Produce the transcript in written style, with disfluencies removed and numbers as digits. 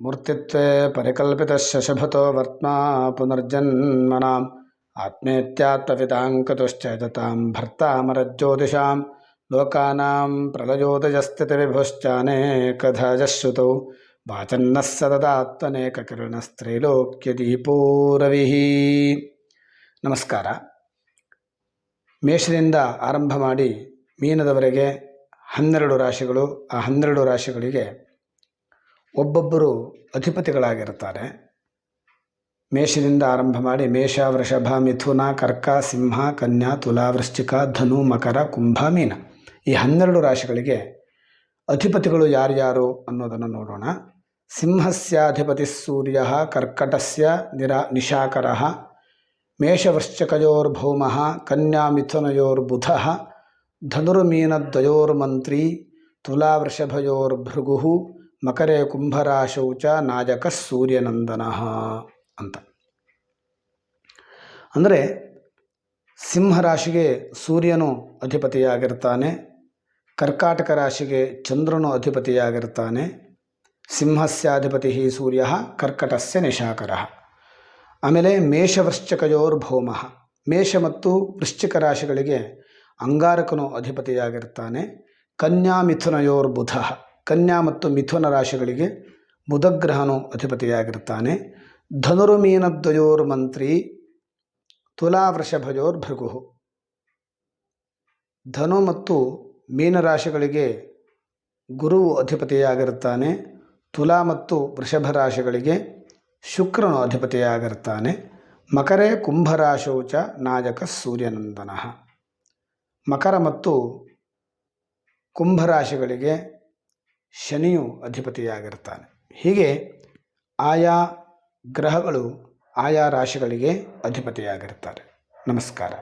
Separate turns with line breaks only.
ಮೂರ್ತಿತ್ವೇ ಪರಿಕಲ್ಪಿತಸ್ಯ ಶಶಭತೋ ವರ್ತ್ಮಾ ಪುನರ್ಜನ್ಮನಾಂ ಆತ್ಮೇತ್ಯಾತ್ಮವಿದಾಂಕತುಶ್ಚೇತತಾಂ ಭರ್ತಾಮರಜ್ಯೋತಿಷಾಂ ಲೋಕಾನಾಂ ಪ್ರಳಯೋದಯಸ್ಥಿತಿವಿಭುಶ್ಚಾನೇಕಧಾಜಶ್ರುತೌ ವಾಚನ್ನಃ ಸತತಾತ್ಮನೇಕಕಿರಣಸ್ತ್ರೈಲೋಕ್ಯದೀಪೋ ರವಿಃ. ನಮಸ್ಕಾರ. ಮೇಷದಿಂದ ಆರಂಭ ಮಾಡಿ ಮೀನದವರೆಗೆ 12 ರಾಶಿಗಳು. ಆ 12 ರಾಶಿಗಳಿಗೆ ಒಬ್ಬೊಬ್ಬರು ಅಧಿಪತಿಗಳಾಗಿರ್ತಾರೆ. ಮೇಷದಿಂದ ಆರಂಭ ಮಾಡಿ ಮೇಷ, ವೃಷಭ, ಮಿಥುನ, ಕರ್ಕ, ಸಿಂಹ, ಕನ್ಯಾ, ತುಲಾ, ವೃಶ್ಚಿಕ, ಧನು, ಮಕರ, ಕುಂಭ, ಮೀನ. ಈ 12 ರಾಶಿಗಳಿಗೆ ಅಧಿಪತಿಗಳು ಯಾರ್ಯಾರು ಅನ್ನೋದನ್ನು ನೋಡೋಣ. ಸಿಂಹಸ್ಯಾಧಿಪತಿ ಸೂರ್ಯ, ಕರ್ಕಟಸ್ಯ ನಿಶಾಕರ, ಮೇಷವೃಶ್ಚಿಕಯೋರ್ಭೌಮಃ, ಕನ್ಯಾ ಮಿಥುನಯೋರ್ಬುಧ, ಧನುರ್ಮೀನದ್ವಯೋರ್ಮಂತ್ರಿ, ತುಲಾವೃಷಭಯೋರ್ಭೃಗುಃ, ಮಕರೆ ಕುಂಭರಾಶೌ ಚ ನಾಯಕಃ ಸೂರ್ಯನಂದನಃ ಅಂತ. ಅಂದರೆ ಸಿಂಹರಾಶಿಗೆ ಸೂರ್ಯನು ಅಧಿಪತಿಯಾಗಿರ್ತಾನೆ, ಕರ್ಕಾಟಕ ರಾಶಿಗೆ ಚಂದ್ರನು ಅಧಿಪತಿಯಾಗಿರ್ತಾನೆ. ಸಿಂಹಸ್ಯಾಧಿಪತಿ ಸೂರ್ಯ, ಕರ್ಕಟಸ್ಯ ನಿಶಾಕರ. ಆಮೇಲೆ ಮೇಷವೃಶ್ಚಿಕಯೋರ್ಭೌಮಃ, ಮೇಷ ಮತ್ತು ವೃಶ್ಚಿಕ ರಾಶಿಗಳಿಗೆ ಅಂಗಾರಕನು ಅಧಿಪತಿಯಾಗಿರ್ತಾನೆ. ಕನ್ಯಾ ಮಿಥುನಯೋರ್ಬುಧ, ಕನ್ಯಾ ಮತ್ತು ಮಿಥುನ ರಾಶಿಗಳಿಗೆ ಬುಧಗ್ರಹನು ಅಧಿಪತಿಯಾಗಿರ್ತಾನೆ. ಧನುರ್ಮೀನದ್ವಯೋರ್ಮಂತ್ರಿ, ತುಲಾ ವೃಷಭಯೋರ್ಭೃಗು. ಧನು ಮತ್ತು ಮೀನರಾಶಿಗಳಿಗೆ ಗುರುವು ಅಧಿಪತಿಯಾಗಿರ್ತಾನೆ. ತುಲಾ ಮತ್ತು ವೃಷಭ ರಾಶಿಗಳಿಗೆ ಶುಕ್ರನು ಅಧಿಪತಿಯಾಗಿರ್ತಾನೆ. ಮಕರೆ ಕುಂಭರಾಶೌ ಚ ನಾಯಕ ಸೂರ್ಯನಂದನಃ. ಮಕರ ಮತ್ತು ಕುಂಭರಾಶಿಗಳಿಗೆ ಶನಿಯು ಅಧಿಪತಿಯಾಗಿರ್ತಾನೆ. ಹೀಗೆ ಆಯಾ ಗ್ರಹಗಳು ಆಯಾ ರಾಶಿಗಳಿಗೆ ಅಧಿಪತಿಯಾಗಿರ್ತಾರೆ. ನಮಸ್ಕಾರ.